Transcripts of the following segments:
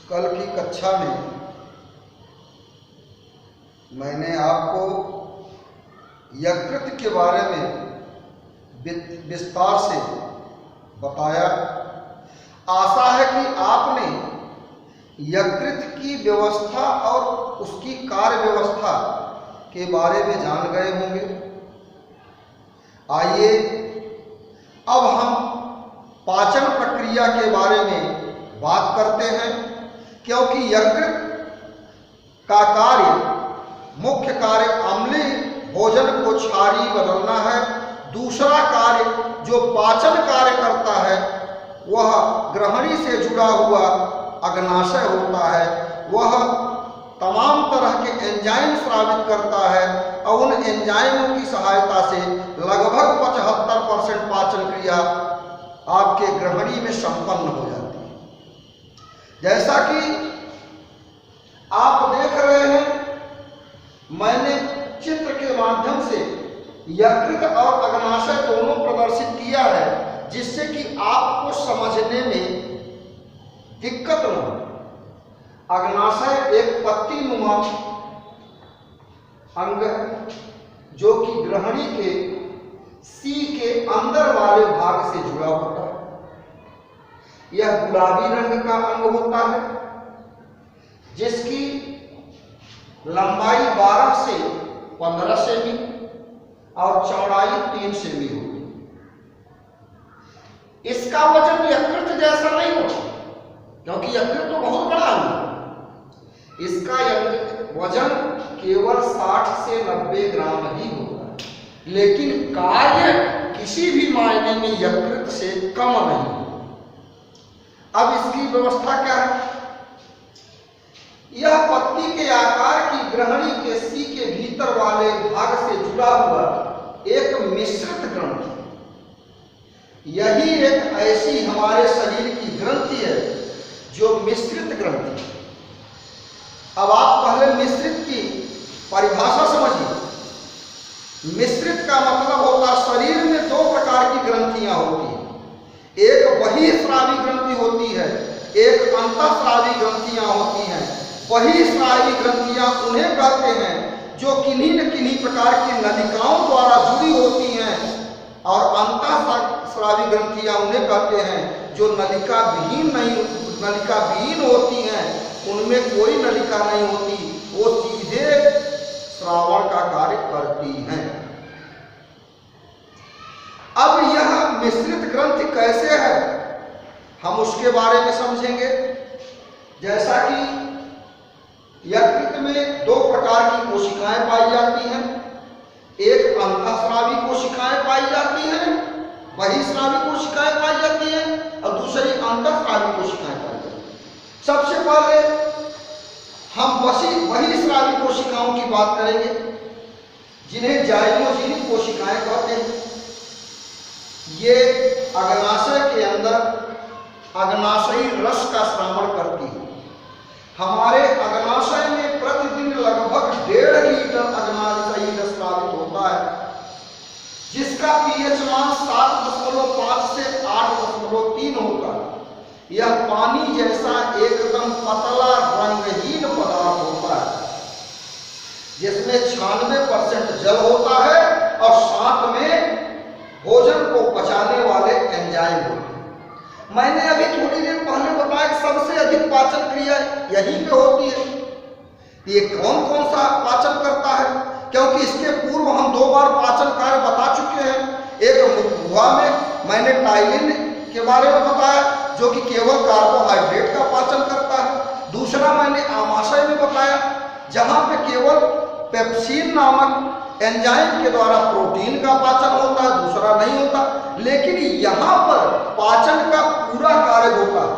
कल की कक्षा में मैंने आपको यकृत के बारे में विस्तार से बताया। आशा है कि आपने यकृत की व्यवस्था और उसकी कार्य व्यवस्था के बारे में जान गए होंगे। आइए अब हम पाचन प्रक्रिया के बारे में बात करते हैं, क्योंकि यकृत का कार्य, मुख्य कार्य अम्लीय भोजन को क्षारीय बदलना है। दूसरा कार्य जो पाचन कार्य करता है वह ग्रहणी से जुड़ा हुआ अग्नाशय होता है। वह तमाम तरह के एंजाइम स्रावित करता है और उन एंजाइमों की सहायता से लगभग 75% पाचन क्रिया आपके ग्रहणी में संपन्न हो जाती है। जैसा कि आप देख रहे हैं, मैंने चित्र के माध्यम से यकृत और अग्नाशय दोनों प्रदर्शित किया है, जिससे कि आपको समझने में दिक्कत न हो। अग्नाशय एक पत्तीनुमा अंग है जो कि ग्रहणी के सी के अंदर वाले भाग से जुड़ा होता है। यह गुलाबी रंग का अंग होता है, जिसकी लंबाई 12 से 15 सेमी और चौड़ाई 3 सेमी होगी। इसका वजन यकृत जैसा नहीं होता, क्योंकि यकृत तो बहुत बड़ा अंग है। इसका वजन केवल 60 से 90 ग्राम ही होता है, लेकिन कार्य किसी भी मायने में यकृत से कम नहीं है। अब इसकी व्यवस्था क्या है? यह पत्ती के आकार की ग्रहणी के सी के भीतर वाले भाग से जुड़ा हुआ एक मिश्रित ग्रंथि। यही एक ऐसी हमारे शरीर की ग्रंथि है जो मिश्रित ग्रंथि है। अब आप पहले मिश्रित की परिभाषा समझिए। मिश्रित का मतलब होता है शरीर में 2 प्रकार की ग्रंथियां होती हैं। एक बहिःस्रावी ग्रंथि होती है, एक अंतःस्रावी ग्रंथियां होती हैं। बहिःस्रावी ग्रंथियां उन्हें कहते हैं जो किन्हीं न किन्हीं प्रकार की नलिकाओं द्वारा जुड़ी होती हैं, और अंतःस्रावी ग्रंथियां उन्हें कहते हैं जो नलिका विहीन होती हैं। उनमें कोई नलिका नहीं होती, वो सीधे श्रावण का कार्य करती हैं। अब यह मिश्रित ग्रंथि कैसे है, हम उसके बारे में समझेंगे। जैसा कि यकृत में 2 प्रकार की कोशिकाएं पाई जाती हैं। एक अंतःस्रावी कोशिकाएं पाई जाती हैं, बहिःस्रावी कोशिकाएं पाई जाती हैं, और दूसरी अंतःस्रावी कोशिकाएं पाई जाती हैं। सबसे पहले हम बहिःस्रावी कोशिकाओं की बात करेंगे, जिन्हें जाइलोजेनिक कोशिकाएं कहते हैं। ये अग्नाशय के अंदर अग्नाशयी रस का स्रावण करती है। हमारे अग्नाशय में प्रतिदिन लगभग 1.5 लीटर अग्नाशयी रस स्रावित होता है, जिसका पीएच मान 7.5 से 8.3 होता है। यह पानी जैसा एकदम पतला रंगहीन पदार्थ होता है, जिसमें 96% जल होता है और साथ में भोजन को पचाने वाले एंजाइम होते हैं। मैंने अभी थोड़ी देर पहले बताया कि सबसे अधिक पाचन क्रिया यहीं पे होती है। ये कौन कौन सा पाचन करता है? क्योंकि इसके पूर्व हम 2 बार पाचन कार्य बता चुके हैं। एक मुखगुहा में मैंने टाइलिन के बारे में बताया, जो कि केवल कार्बोहाइड्रेट का पाचन करता है। दूसरा मैंने आमाशय में बताया, जहां पे केवल पेप्सिन नामक एंजाइम के द्वारा प्रोटीन का पाचन होता है, दूसरा नहीं होता। लेकिन यहां पर पाचन का पूरा कार्य होता है।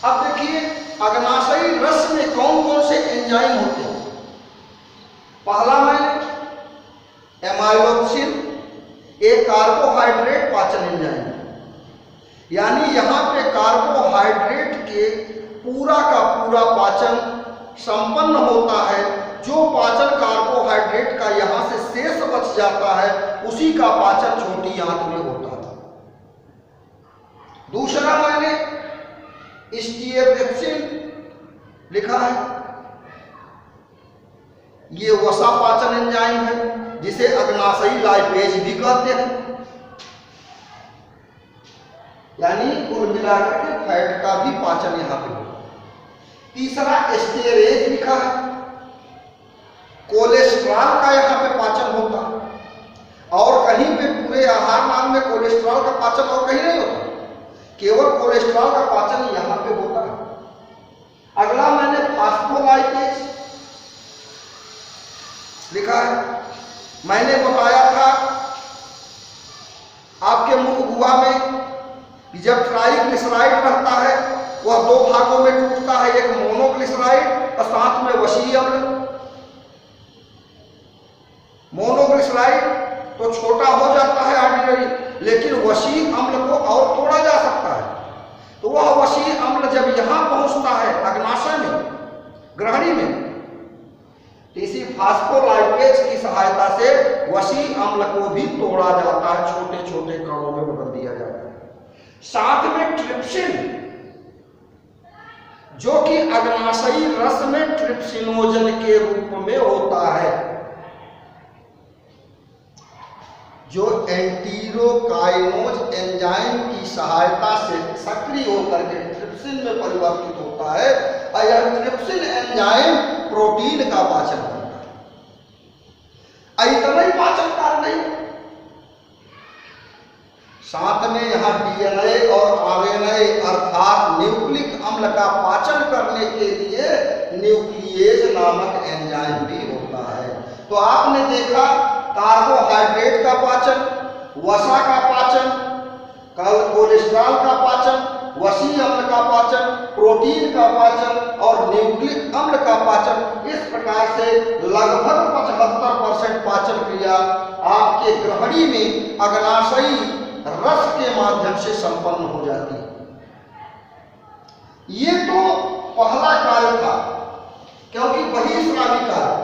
अब देखिए, अग्नाशयी रस में कौन कौन से एंजाइम होते हैं। पहला मैंने एमाइलोक्सिन, एक कार्बोहाइड्रेट पाचन एंजाइम है। यानी यहां पे कार्बोहाइड्रेट के पूरा का पूरा पाचन संपन्न होता है। जो पाचन कार्बोहाइड्रेट का यहां से शेष बच जाता है, उसी का पाचन छोटी आंत में होता है। दूसरा मैंने स्टीएफ्रेप्सिन लिखा है। ये वसा पाचन एंजाइम है जिसे अग्नाशयी लाइपेज भी कहते हैं। यानी कुल मिलाकर के फैट का भी पाचन यहां पे होगा। तीसरा एस्टेरेज लिखा है, कोलेस्ट्रॉल का यहां पे पाचन होता है। और कहीं पे पूरे आहार नाम में कोलेस्ट्रॉल का पाचन और कहीं नहीं होता, केवल कोलेस्ट्रॉल का पाचन यहां पे होता है। अगला मैंने फास्फोलाइपेज लिखा है। मैंने बताया था आपके मुख गुहा में कि जब ट्राइग्लिसराइड रहता है वह दो भागों में टूटता है, एक मोनोग्लिसराइड और साथ में वसीय अम्ल। मोनोग्लिसराइड तो छोटा हो जाता है ऑर्डिनरी, लेकिन वसीय अम्ल को और तोड़ा जा सकता है। तो वह वसीय अम्ल जब यहां पहुंचता है अग्नाशय में, ग्रहणी में, तो इसी फास्फोलाइपेज की सहायता से वसीय अम्ल को भी तोड़ा जाता है, छोटे छोटे कणों में बदल दिया जाता है। साथ में ट्रिप्सिन, जो कि अग्नाशयी रस में ट्रिप्सिनोजन के रूप में होता है, जो एंटीरोकाइनोज एंजाइम की सहायता से सक्रिय होकर के ट्रिप्सिन में परिवर्तित होता है। और यह ट्रिप्सिन एंजाइम प्रोटीन का पाचन करता है। इतना ही पाचन कार्य नहीं, साथ में यहां डीएनए और आरएनए अर्थात न्यूक्लिक अम्ल का पाचन करने के लिए न्यूक्लिएज नामक एंजाइम भी होता है। तो आपने देखा कार्बोहाइड्रेट का पाचन, वसा का पाचन, कोलेस्ट्रॉल का पाचन, वसीय अम्ल का पाचन, प्रोटीन का पाचन और न्यूक्लिक अम्ल का पाचन। इस प्रकार से लगभग 75% पाचन क्रिया आपके ग्रहणी में अग्नाशयी रस के माध्यम से संपन्न हो जाती है। ये तो पहला कार्य था, क्योंकि बहिःस्रावी कार्य।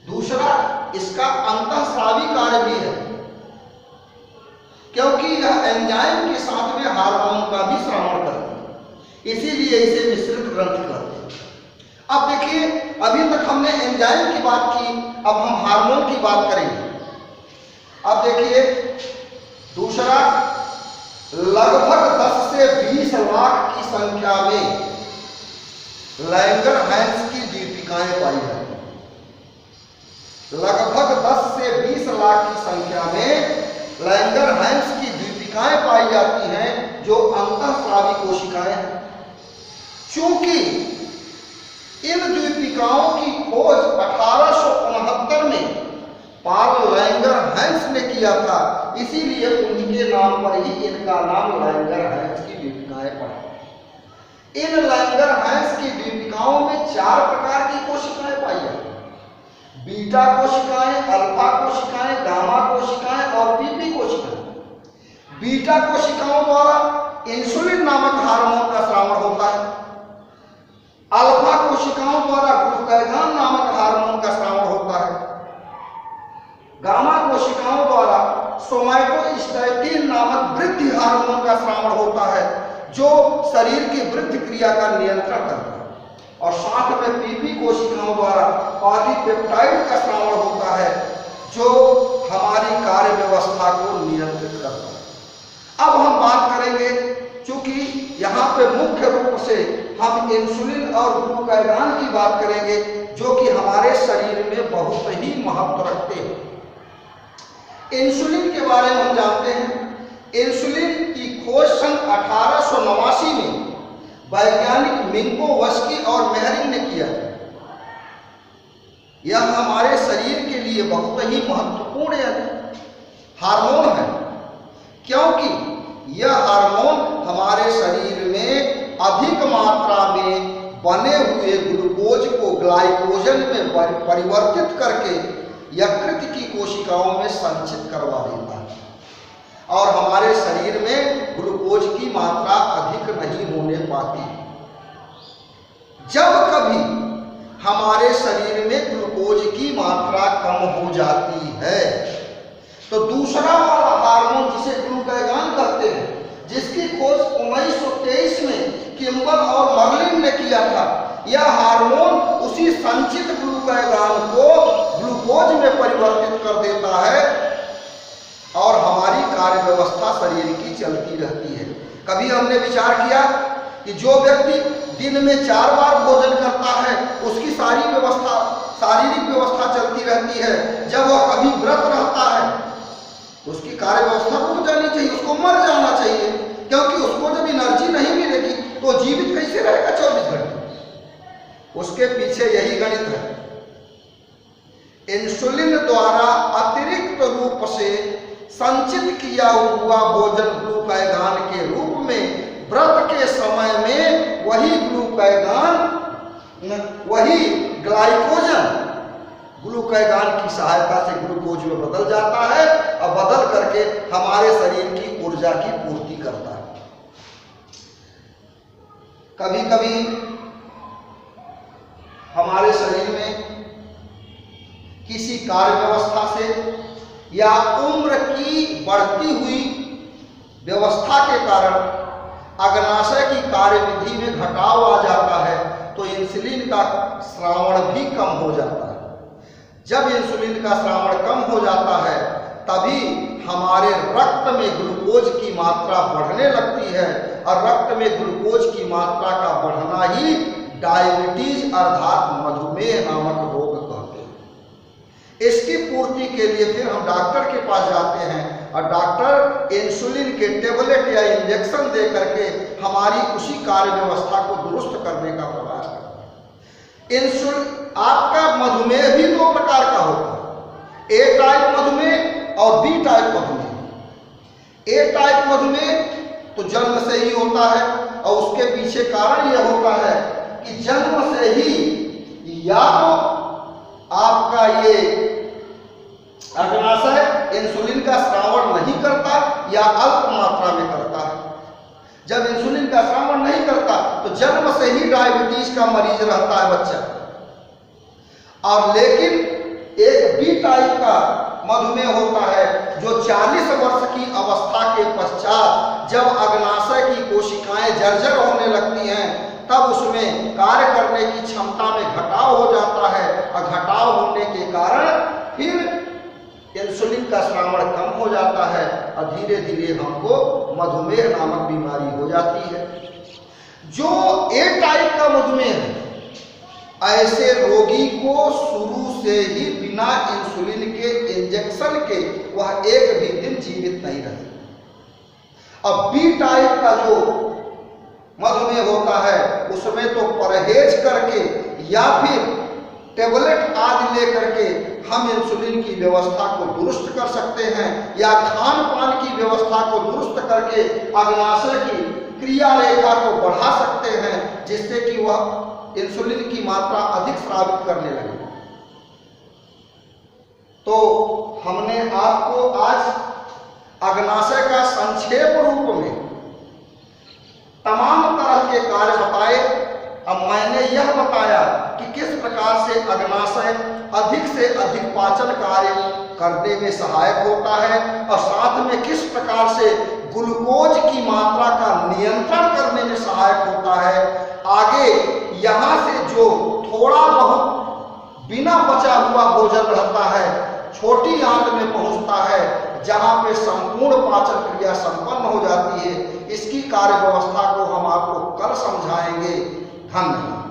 दूसरा, इसका अंतःस्रावी कार्य भी है, क्योंकि यह एंजाइम के साथ में हार्मोन का भी श्रावण करती है, इसीलिए इसे मिश्रित ग्रंथि कहते हैं। अब देखिए, अभी तक हमने एंजाइम की बात की, अब हम हार्मोन की बात करेंगे। अब देखिए, दूसरा, लगभग 10 से 20 लाख की संख्या में लैंगरहैंस की दीपिकाएं पाई जाती हैं। लगभग 10 से 20 लाख की संख्या में लैंगरहैंस की दीपिकाएं पाई जाती हैं, जो अंतःस्रावी कोशिकाएं हैं। चूंकि इन दीपिकाओं की खोज 1869 में पार्ल लैंगरहैंस ने किया था, इसीलिए उनके नाम पर ही इनका नाम लैंगरहैंस की दीपिकाएं पड़ा। इन लैंगरहैंस की दीपिकाओं में 4 प्रकार की कोशिकाएं पाई जाती हैं: बीटा कोशिकाएं, अल्फा कोशिकाएं, गामा कोशिकाएं और पीपी कोशिकाएं। बीटा कोशिकाओं द्वारा इंसुलिन नामक हार्मोन का स्रावण होता है। अल्फा कोशिकाओं द्वारा ग्लूकागॉन नामक हार्मोन का स्रावण होता है। गामा कोशिकाओं द्वारा सोमैटोस्टैटिन नामक वृद्धि हार्मोन का स्रावण होता है, जो शरीर की वृद्धि क्रिया का नियंत्रण करता है। और साथ में पीपी कोशिकाओं द्वारा पॉलीपेप्टाइड का स्रावण होता है, जो हमारी कार्य व्यवस्था को नियंत्रित करता है। अब हम बात करेंगे, चूंकि यहाँ पे मुख्य रूप से हम इंसुलिन और ग्लूकागॉन की बात करेंगे, जो कि हमारे शरीर में बहुत ही महत्व रखते हैं। इंसुलिन के बारे में हम जानते हैं। इंसुलिन की खोज सन 1889 में वैज्ञानिक मिन्कोवस्की और मेहरिंग ने किया। यह हमारे शरीर के लिए बहुत ही महत्वपूर्ण हार्मोन है, क्योंकि यह हार्मोन हमारे शरीर में अधिक मात्रा में बने हुए ग्लूकोज को ग्लाइकोजन में परिवर्तित करके यकृत की कोशिकाओं में संचित करवा देता है, और हमारे शरीर में ग्लूकोज की मात्रा अधिक नहीं होने पाती। जब कभी हमारे शरीर में ग्लूकोज की मात्रा कम हो जाती है, तो दूसरा वाला हार्मोन जिसे ग्लूकागॉन कहते हैं, जिसकी खोज 1923 में किम्बल और मर्लिन ने किया था। यह हार्मोन उसी संचित ग्लूकागॉन को ग्लूकोज में परिवर्तित कर देता है और हमारी कार्य व्यवस्था शरीर की चलती रहती है। कभी हमने विचार किया कि जो व्यक्ति दिन में 4 बार भोजन करता है उसकी सारी व्यवस्था, शारीरिक व्यवस्था चलती रहती है। जब वह कभी व्रत रहता है तो उसकी कार्य व्यवस्था रुक जानी चाहिए, उसको मर जाना चाहिए, क्योंकि उसको जब एनर्जी नहीं मिलेगी तो जीवित कैसे रहेगा 24 घंटे। उसके पीछे यही गणित है। इंसुलिन द्वारा अतिरिक्त रूप से संचित किया हुआ भोजन ग्लूकागॉन के रूप में व्रत के समय में वही ग्लूकागॉन, वही ग्लाइकोजन ग्लूकागॉन की सहायता से ग्लूकोज में बदल जाता है और बदल करके हमारे शरीर की ऊर्जा की पूर्ति करता है। कभी कभी हमारे शरीर में किसी कार्य व्यवस्था से या उम्र की बढ़ती हुई व्यवस्था के कारण अग्नाशय की कार्यविधि में घटाव आ जाता है तो इंसुलिन का श्रावण भी कम हो जाता है। जब इंसुलिन का श्रावण कम हो जाता है तभी हमारे रक्त में ग्लूकोज की मात्रा बढ़ने लगती है और रक्त में ग्लूकोज की मात्रा का बढ़ना ही डायबिटीज अर्थात मधुमेह नामक रोग कहते हैं। इसकी पूर्ति के लिए फिर हम डॉक्टर के पास जाते हैं और डॉक्टर इंसुलिन के टेबलेट या इंजेक्शन दे करके हमारी उसी कार्य व्यवस्था को दुरुस्त करने का प्रयास करते हैं। इंसुलिन आपका मधुमेह भी 2 प्रकार का होता है, ए टाइप मधुमेह और बी टाइप मधुमेह। ए टाइप मधुमेह तो जन्म से ही होता है और उसके पीछे कारण यह होता है कि जन्म से ही या तो आपका ये अग्नाशय इंसुलिन का श्रावण नहीं करता या अल्प मात्रा में करता है। जब इंसुलिन का श्रावण नहीं करता तो जन्म से ही डायबिटीज का मरीज रहता है बच्चा। और लेकिन एक बी टाइप का मधुमेह होता है जो 40 वर्ष की अवस्था के पश्चात जब अग्नाशय की कोशिकाएं जर्जर होने लगती हैं तब उसमें कार्य करने की क्षमता में घटाव हो जाता है और घटाव होने के कारण फिर इंसुलिन का श्रावण कम हो जाता है और धीरे धीरे हमको मधुमेह नामक बीमारी हो जाती है। जो ए टाइप का मधुमेह है ऐसे रोगी को शुरू से ही बिना इंसुलिन के इंजेक्शन के वह एक भी दिन जीवित नहीं रहता। अब बी टाइप का जो मधुमेह होता है उसमें तो परहेज करके या फिर टेबलेट आदि लेकर के हम इंसुलिन की व्यवस्था को दुरुस्त कर सकते हैं या खान पान की व्यवस्था को दुरुस्त करके अग्नाशय की क्रिया रेखा को बढ़ा सकते हैं जिससे कि वह इंसुलिन की मात्रा अधिक स्रावित करने लगे। तो हमने आपको आज अग्नाशय का संक्षेप रूप में तमाम तरह के कार्य बताए। अब मैंने यह बताया कि किस प्रकार से अग्नाशय अधिक से अधिक पाचन कार्य करने में सहायक होता है और साथ में किस प्रकार से ग्लूकोज की मात्रा का नियंत्रण करने में सहायक होता है। आगे यहाँ से जो थोड़ा बहुत बिना बचा हुआ भोजन रहता है छोटी आंत में पहुँचता है जहाँ पे संपूर्ण पाचन क्रिया संपन्न हो जाती है। इसकी कार्य व्यवस्था को हम आपको कल समझाएंगे। धन्यवाद।